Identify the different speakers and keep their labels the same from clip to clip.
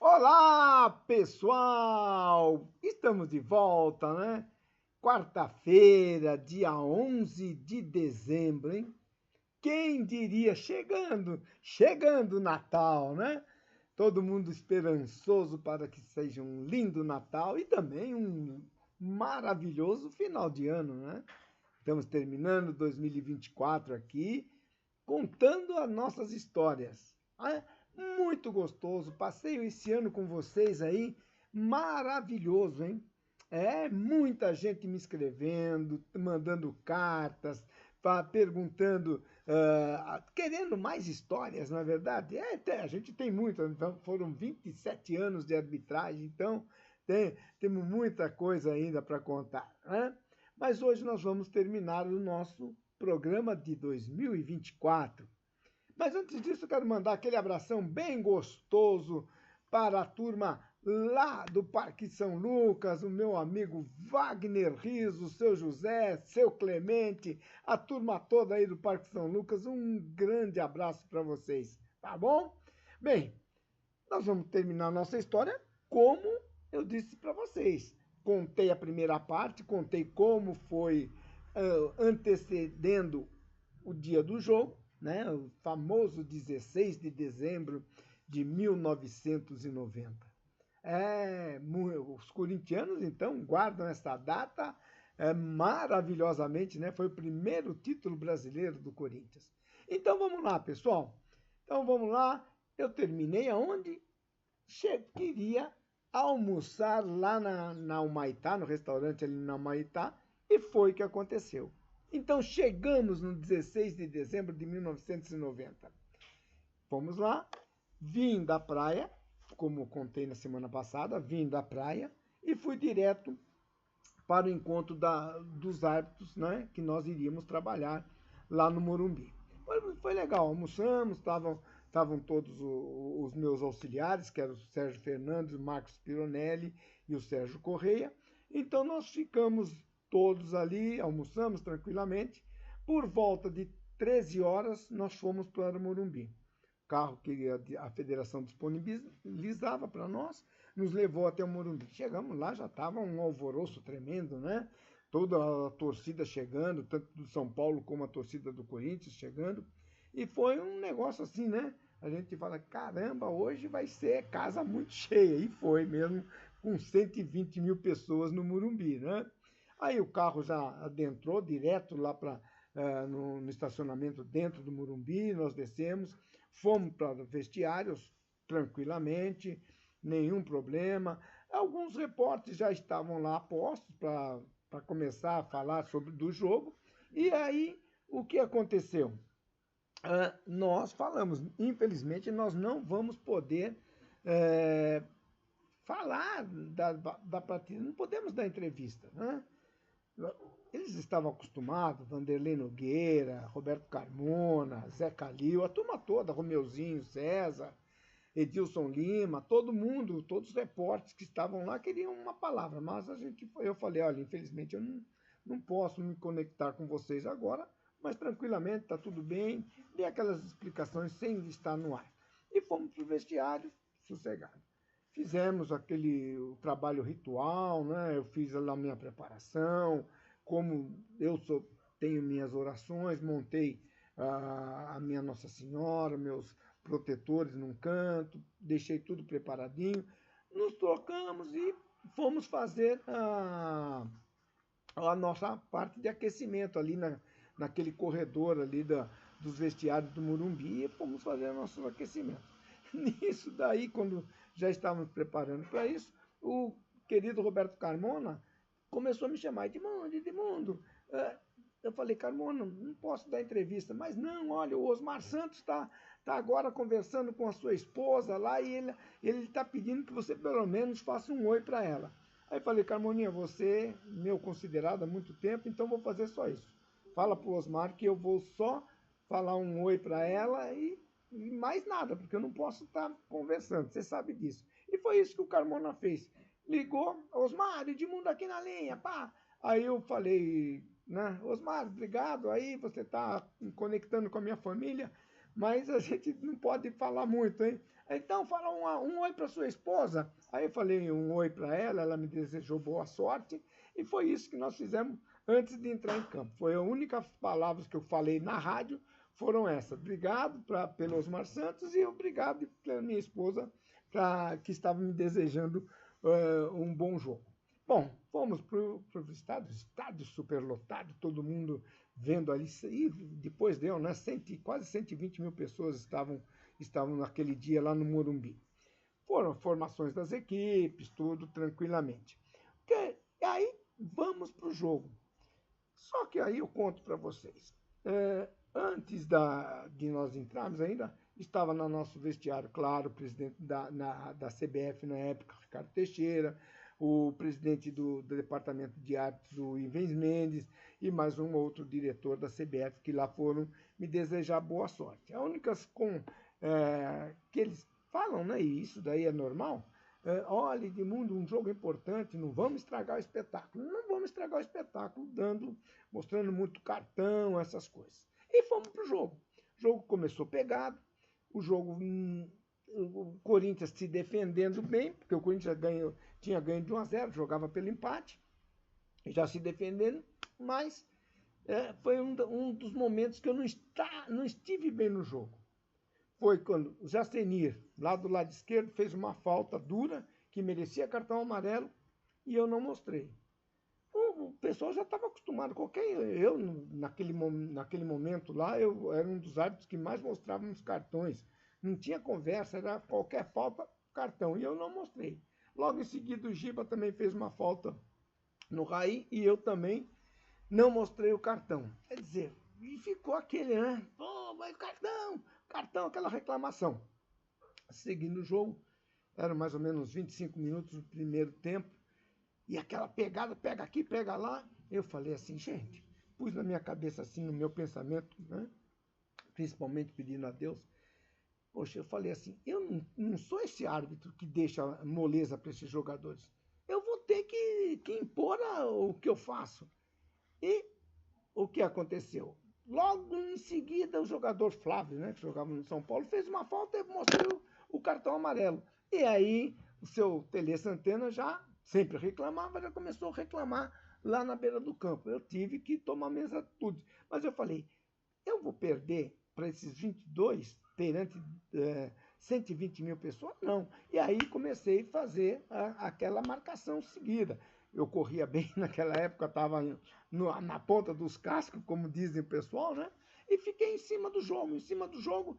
Speaker 1: Olá, pessoal! Estamos de volta, né? Quarta-feira, dia 11 de dezembro, hein? Quem diria? Chegando o Natal, né? Todo mundo esperançoso para que seja um lindo Natal e também um maravilhoso final de ano, né? Estamos terminando 2024 aqui, contando as nossas histórias. Muito gostoso. Passei esse ano com vocês aí, maravilhoso, hein? Muita gente me escrevendo, mandando cartas, perguntando, querendo mais histórias, na verdade. A gente tem muitas, então foram 27 anos de arbitragem, então temos muita coisa ainda para contar, né? Mas hoje nós vamos terminar o nosso programa de 2024. Mas antes disso, eu quero mandar aquele abração bem gostoso para a turma lá do Parque São Lucas, o meu amigo Wagner Riso, seu José, seu Clemente, a turma toda aí do Parque São Lucas. Um grande abraço para vocês, tá bom? Bem, nós vamos terminar a nossa história como eu disse para vocês. Contei a primeira parte, contei como foi antecedendo o dia do jogo, né? O famoso 16 de dezembro de 1990. Os corintianos, então, guardam essa data maravilhosamente, né? Foi o primeiro título brasileiro do Corinthians. Então, vamos lá, pessoal. Então, vamos lá. Eu terminei aonde? Queria almoçar lá na Humaitá, no restaurante ali na Humaitá, e foi o que aconteceu. Então chegamos no 16 de dezembro de 1990. Fomos lá, vim da praia, como contei na semana passada, vim da praia e fui direto para o encontro dos árbitros, né, que nós iríamos trabalhar lá no Morumbi. Foi legal, almoçamos, estavam todos os meus auxiliares, que eram o Sérgio Fernandes, o Marcos Pironelli e o Sérgio Correia. Então nós ficamos todos ali, almoçamos tranquilamente. Por volta de 13 horas, nós fomos para o Morumbi. O carro que a federação disponibilizava para nós nos levou até o Morumbi. Chegamos lá, já estava um alvoroço tremendo, né? Toda a torcida chegando, tanto do São Paulo como a torcida do Corinthians chegando. E foi um negócio assim, né? A gente fala, caramba, hoje vai ser casa muito cheia. E foi mesmo, com 120 mil pessoas no Morumbi, né? Aí o carro já adentrou direto lá no estacionamento dentro do Morumbi, nós descemos, fomos para vestiários tranquilamente, nenhum problema. Alguns repórteres já estavam lá postos para começar a falar do jogo. E aí, o que aconteceu? Nós falamos, infelizmente, nós não vamos poder falar da partida, não podemos dar entrevista, né? Eles estavam acostumados, Vanderlei Nogueira, Roberto Carmona, Zé Calil, a turma toda, Romeuzinho, César, Edilson Lima, todo mundo, todos os repórteres que estavam lá queriam uma palavra, mas eu falei, olha, infelizmente eu não posso me conectar com vocês agora, mas tranquilamente, está tudo bem, dei aquelas explicações sem estar no ar. E fomos para o vestiário, sossegado. Fizemos o trabalho ritual, né? Eu fiz lá a minha preparação, como tenho minhas orações, montei a minha Nossa Senhora, meus protetores num canto, deixei tudo preparadinho, nos trocamos e fomos fazer a nossa parte de aquecimento ali naquele corredor ali dos vestiários do Morumbi e fomos fazer o nosso aquecimento. Nisso daí, quando já estávamos preparando para isso, o querido Roberto Carmona começou a me chamar, Edmundo. Eu falei, Carmona, não posso dar entrevista, mas não, olha, o Osmar Santos está agora conversando com a sua esposa lá e ele está pedindo que você pelo menos faça um oi para ela. Aí falei, Carmoninha, você é meu considerado há muito tempo, então vou fazer só isso. Fala para o Osmar que eu vou só falar um oi para ela e mais nada, porque eu não posso estar conversando, você sabe disso. E foi isso que o Carmona fez. Ligou, Osmar, Edmundo aqui na linha, pá. Aí eu falei, né, Osmar, obrigado, aí você está conectando com a minha família, mas a gente não pode falar muito, hein? Então fala um oi para sua esposa. Aí eu falei um oi para ela, ela me desejou boa sorte, e foi isso que nós fizemos antes de entrar em campo. Foi a única palavras que eu falei na rádio, foram essas. Obrigado pelo Osmar Santos e obrigado pela minha esposa, que estava me desejando um bom jogo. Bom, fomos para o estádio superlotado, todo mundo vendo ali, e depois deu, né? Quase 120 mil pessoas estavam naquele dia lá no Morumbi. Foram formações das equipes, tudo tranquilamente. E aí, vamos para o jogo. Só que aí eu conto para vocês. Antes de nós entrarmos ainda, estava no nosso vestiário, claro, o presidente da CBF na época, Ricardo Teixeira, o presidente do Departamento de Artes, o Ivens Mendes, e mais um outro diretor da CBF, que lá foram me desejar boa sorte. A única que eles falam, né, e isso daí é normal, olha, Edmundo, um jogo importante, não vamos estragar o espetáculo. Não vamos estragar o espetáculo mostrando muito cartão, essas coisas. E fomos para o jogo. O jogo começou pegado, o Corinthians se defendendo bem, porque o Corinthians tinha ganho de 1-0, jogava pelo empate, já se defendendo, mas foi um dos momentos que eu não estive bem no jogo. Foi quando o Jacenir, lá do lado esquerdo, fez uma falta dura, que merecia cartão amarelo, e eu não mostrei. O pessoal já estava acostumado. Eu, naquele momento lá, eu era um dos árbitros que mais mostravam os cartões. Não tinha conversa, era qualquer falta, cartão. E eu não mostrei. Logo em seguida, o Giba também fez uma falta no Raí, e eu também não mostrei o cartão. Quer dizer, e ficou aquele, né? Pô, mas cartão, aquela reclamação. Seguindo o jogo, eram mais ou menos 25 minutos do primeiro tempo, e aquela pegada, pega aqui, pega lá. Eu falei assim, gente, pus na minha cabeça assim, no meu pensamento, né? Principalmente pedindo a Deus. Poxa, eu falei assim, eu não sou esse árbitro que deixa moleza para esses jogadores. Eu vou ter que impor o que eu faço. E o que aconteceu? Logo em seguida, o jogador Flávio, né, que jogava no São Paulo, fez uma falta e mostrou o cartão amarelo. E aí, o seu Tele Santana já sempre reclamava, já começou a reclamar lá na beira do campo. Eu tive que tomar minhas atitudes. Mas eu falei, eu vou perder para esses 22 perante 120 mil pessoas? Não. E aí comecei a fazer aquela marcação seguida. Eu corria bem naquela época, estava na ponta dos cascos, como dizem o pessoal, né? E fiquei em cima do jogo,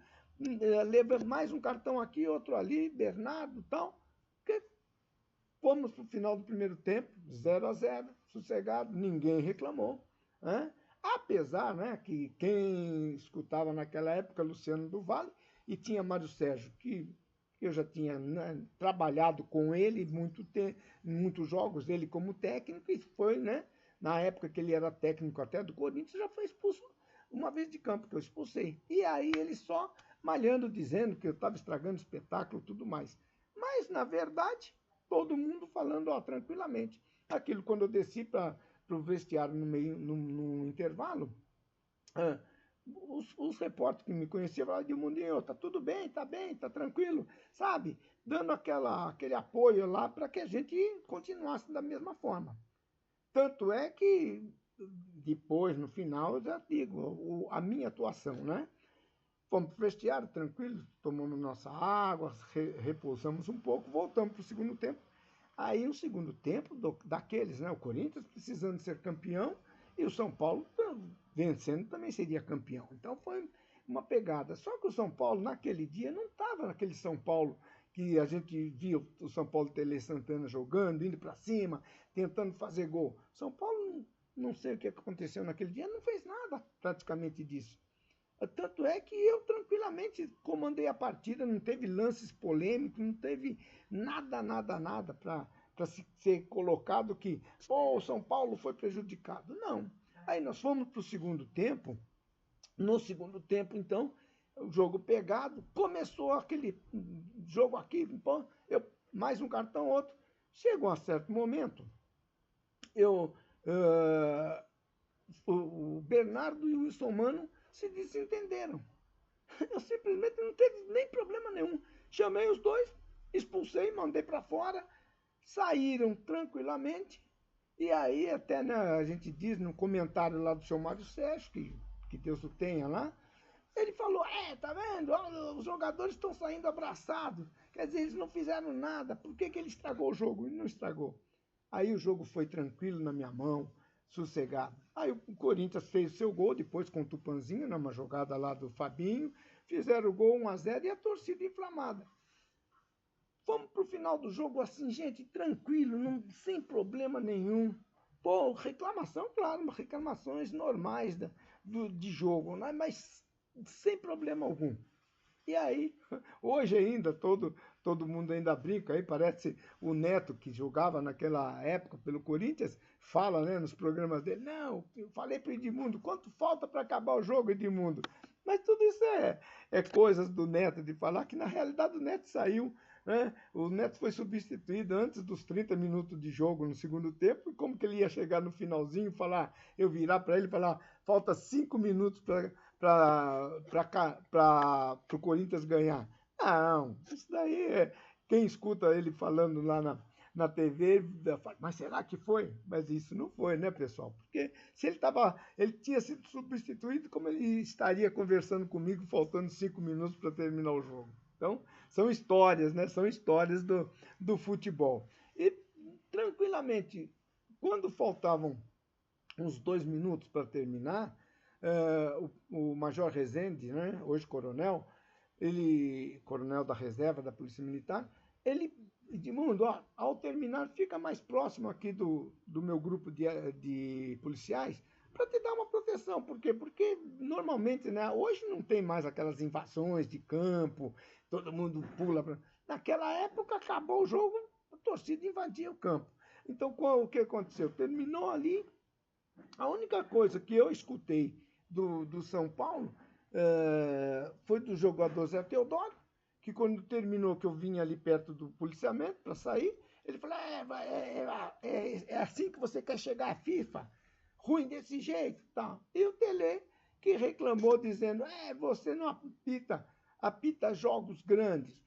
Speaker 1: levando mais um cartão aqui, outro ali, Bernardo e tal. Fomos para o final do primeiro tempo, 0-0, sossegado, ninguém reclamou, né? Apesar, né, que quem escutava naquela época, Luciano do Vale, e tinha Mário Sérgio, que eu já tinha, né, trabalhado com ele muitos jogos, ele como técnico, e foi, né, na época que ele era técnico até do Corinthians, já foi expulso uma vez de campo, que eu expulsei. E aí ele só malhando, dizendo que eu estava estragando o espetáculo e tudo mais. Mas, na verdade, todo mundo falando tranquilamente. Aquilo, quando eu desci para o vestiário no intervalo, os repórteres que me conheciam falaram, Edmundinho, tá tudo bem, tá tranquilo, sabe? Dando aquele apoio lá para que a gente continuasse da mesma forma. Tanto é que depois, no final, eu já digo, a minha atuação, né? Fomos para o vestiário, tranquilo, tomamos nossa água, repousamos um pouco, voltamos para o segundo tempo. Aí, o segundo tempo, daqueles, né? O Corinthians precisando ser campeão e o São Paulo vencendo também seria campeão. Então, foi uma pegada. Só que o São Paulo, naquele dia, não estava naquele São Paulo que a gente viu o São Paulo Tele Santana jogando, indo para cima, tentando fazer gol. São Paulo, não sei o que aconteceu naquele dia, não fez nada praticamente disso. Tanto é que eu tranquilamente comandei a partida, não teve lances polêmicos, não teve nada para ser colocado que o São Paulo foi prejudicado. Não. Aí nós fomos para o segundo tempo. No segundo tempo, então, o jogo pegado, começou aquele jogo aqui, mais um cartão, outro. Chegou a certo momento, o Bernardo e o Wilson Mano se desentenderam. Eu simplesmente não teve nem problema nenhum. Chamei os dois, expulsei, mandei para fora, saíram tranquilamente. E aí até, né, a gente diz no comentário lá do seu Mário Sérgio, que Deus o tenha lá, ele falou, tá vendo? Os jogadores estão saindo abraçados. Quer dizer, eles não fizeram nada. Por que ele estragou o jogo? Ele não estragou. Aí o jogo foi tranquilo na minha mão, sossegado. Aí o Corinthians fez o seu gol, depois com o Tupanzinho, numa jogada lá do Fabinho. Fizeram o gol 1-0 e a torcida inflamada. Fomos pro final do jogo assim, gente, tranquilo, sem problema nenhum. Pô, reclamação, claro, reclamações normais de jogo, né? Mas sem problema algum. E aí, hoje ainda, todo mundo ainda brinca, aí parece o Neto, que jogava naquela época pelo Corinthians, fala, né, nos programas dele, não, eu falei para o Edmundo, quanto falta para acabar o jogo, Edmundo? Mas tudo isso é coisas do Neto, de falar que na realidade o Neto saiu, né? O Neto foi substituído antes dos 30 minutos de jogo no segundo tempo, e como que ele ia chegar no finalzinho, eu virar para ele e falar, falta 5 minutos para o Corinthians ganhar. Não, isso daí quem escuta ele falando lá na TV, fala, mas será que foi? Mas isso não foi, né, pessoal? Porque se ele tinha sido substituído, como ele estaria conversando comigo faltando 5 minutos para terminar o jogo? Então, são histórias, né? São histórias do futebol. E, tranquilamente, quando faltavam uns 2 minutos para terminar, o Major Rezende, né, hoje coronel, coronel da reserva da Polícia Militar, ele, Edmundo, ao terminar, fica mais próximo aqui do meu grupo de policiais para te dar uma proteção. Por quê? Porque normalmente, né, hoje não tem mais aquelas invasões de campo, todo mundo pula. Naquela época, acabou o jogo, a torcida invadia o campo. Então, o que aconteceu? Terminou ali, a única coisa que eu escutei do São Paulo foi do jogador Zé Teodoro, que quando terminou, que eu vinha ali perto do policiamento para sair, ele falou, é assim que você quer chegar à FIFA? Ruim desse jeito? Tá. E o Tele, que reclamou, dizendo, você não apita jogos grandes.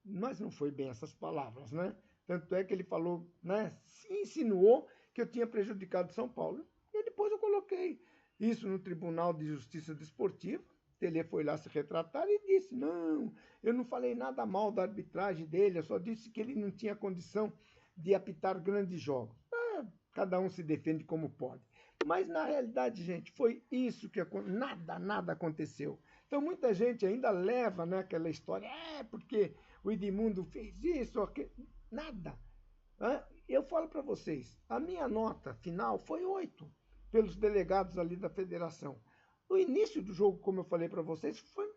Speaker 1: Mas não foi bem essas palavras, né? Tanto é que ele falou, né, se insinuou que eu tinha prejudicado São Paulo. E depois eu coloquei isso no Tribunal de Justiça Desportiva. Tele foi lá se retratar e disse, não, eu não falei nada mal da arbitragem dele, eu só disse que ele não tinha condição de apitar grandes jogos. Cada um se defende como pode. Mas, na realidade, gente, foi isso que nada aconteceu. Então, muita gente ainda leva, né, aquela história, porque o Edmundo fez isso, aquilo. Nada. Eu falo para vocês, a minha nota final foi 8 pelos delegados ali da federação. O início do jogo, como eu falei para vocês, foi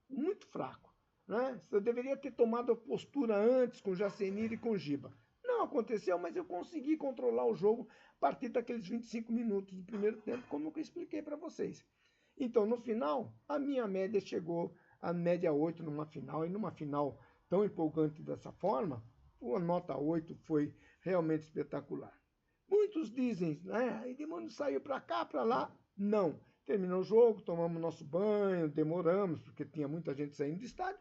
Speaker 1: muito fraco. Né? Eu deveria ter tomado a postura antes com Jacenir e com Giba. Não aconteceu, mas eu consegui controlar o jogo a partir daqueles 25 minutos do primeiro tempo, como eu expliquei para vocês. Então, no final, a minha média chegou a média 8 numa final, e numa final tão empolgante dessa forma, a nota 8 foi realmente espetacular. Muitos dizem, Edmundo saiu para cá, para lá. Não. Terminou o jogo, tomamos nosso banho, demoramos, porque tinha muita gente saindo do estádio.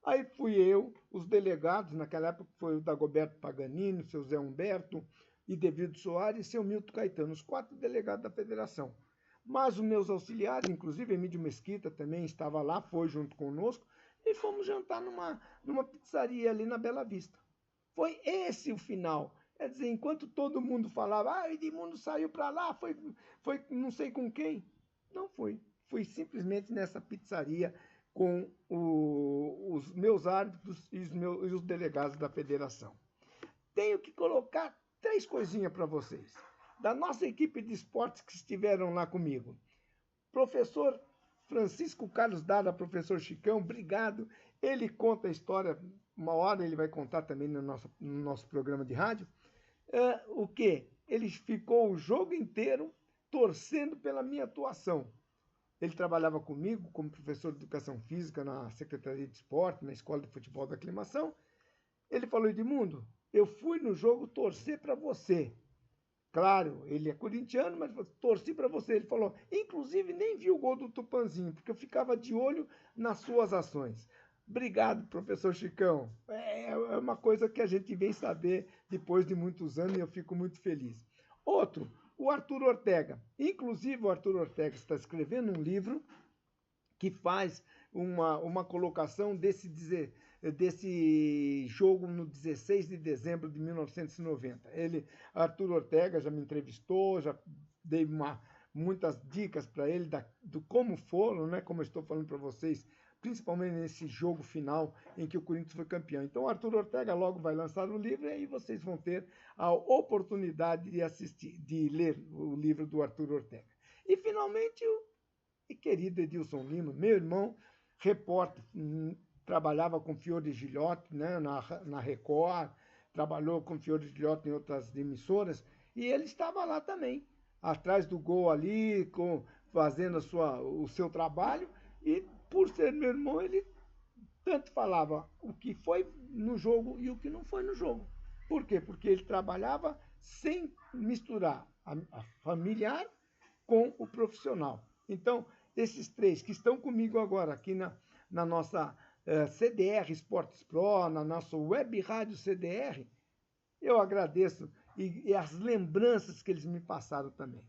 Speaker 1: Aí fui eu, os delegados, naquela época foi o Dagoberto Paganini, o seu Zé Humberto, e Devido Soares e seu Milton Caetano, os 4 delegados da federação. Mas os meus auxiliares, inclusive Emílio Mesquita também estava lá, foi junto conosco, e fomos jantar numa pizzaria ali na Bela Vista. Foi esse o final. Quer dizer, enquanto todo mundo falava, Edmundo saiu para lá, foi não sei com quem. Não foi. Fui simplesmente nessa pizzaria com os meus árbitros e os delegados da federação. Tenho que colocar 3 coisinhas para vocês. Da nossa equipe de esportes que estiveram lá comigo. Professor Francisco Carlos Dada, professor Chicão, obrigado. Ele conta a história, uma hora ele vai contar também no nosso programa de rádio. O quê? Ele ficou o jogo inteiro torcendo pela minha atuação. Ele trabalhava comigo como professor de Educação Física na Secretaria de Esporte, na Escola de Futebol da Aclimação. Ele falou, Edmundo, eu fui no jogo torcer para você. Claro, ele é corintiano, mas torci para você. Ele falou, inclusive nem vi o gol do Tupanzinho, porque eu ficava de olho nas suas ações. Obrigado, professor Chicão. É uma coisa que a gente vem saber depois de muitos anos e eu fico muito feliz. Outro, o Arthur Ortega. Inclusive, o Arthur Ortega está escrevendo um livro que faz uma colocação desse jogo no 16 de dezembro de 1990. Arthur Ortega, já me entrevistou, já dei muitas dicas para ele do como foram, né, como eu estou falando para vocês, principalmente nesse jogo final em que o Corinthians foi campeão. Então, o Arthur Ortega logo vai lançar o livro e aí vocês vão ter a oportunidade de ler o livro do Arthur Ortega. E, finalmente, o querido Edilson Lima, meu irmão, repórter, trabalhava com Fiore Gilhote, né, na Record, trabalhou com Fiore Gilhote em outras emissoras, e ele estava lá também, atrás do gol ali, fazendo o seu trabalho, e por ser meu irmão, ele tanto falava o que foi no jogo e o que não foi no jogo. Por quê? Porque ele trabalhava sem misturar a familiar com o profissional. Então, esses três que estão comigo agora aqui na nossa CDR Esportes Pro, na nossa web rádio CDR, eu agradeço e as lembranças que eles me passaram também.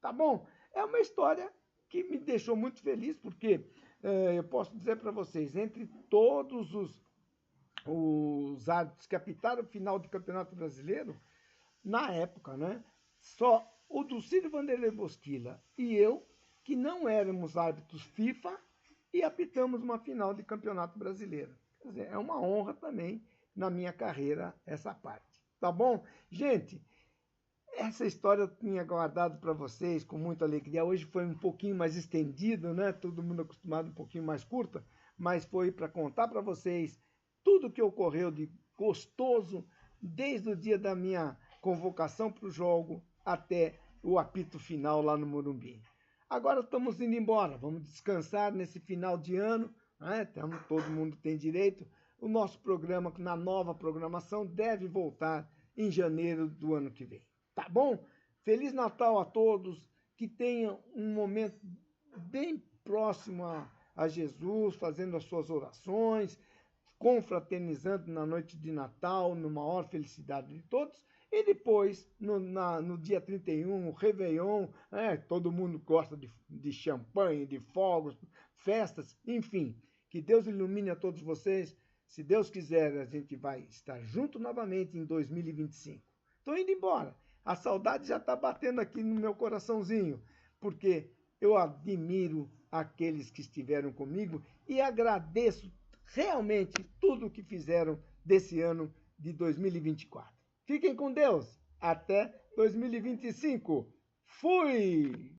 Speaker 1: Tá bom? É uma história que me deixou muito feliz, porque eu posso dizer para vocês, entre todos os árbitros que apitaram o final do Campeonato Brasileiro, na época, né, só o Dulcídio Vanderlei Bosquila e eu, que não éramos árbitros FIFA, e apitamos uma final de Campeonato Brasileiro. Quer dizer, é uma honra também na minha carreira essa parte. Tá bom? Gente, essa história eu tinha guardado para vocês com muita alegria. Hoje foi um pouquinho mais estendido, né? Todo mundo acostumado um pouquinho mais curta, mas foi para contar para vocês tudo o que ocorreu de gostoso desde o dia da minha convocação para o jogo até o apito final lá no Morumbi. Agora estamos indo embora, vamos descansar nesse final de ano, né? Todo mundo tem direito. O nosso programa, na nova programação, deve voltar em janeiro do ano que vem. Tá bom? Feliz Natal a todos, que tenham um momento bem próximo a Jesus, fazendo as suas orações, confraternizando na noite de Natal, na maior felicidade de todos. E depois, no dia 31, o Réveillon, todo mundo gosta de champanhe, de fogos, festas, enfim. Que Deus ilumine a todos vocês. Se Deus quiser, a gente vai estar junto novamente em 2025. Estou indo embora. A saudade já está batendo aqui no meu coraçãozinho, porque eu admiro aqueles que estiveram comigo e agradeço realmente tudo o que fizeram desse ano de 2024. Fiquem com Deus. Até 2025. Fui!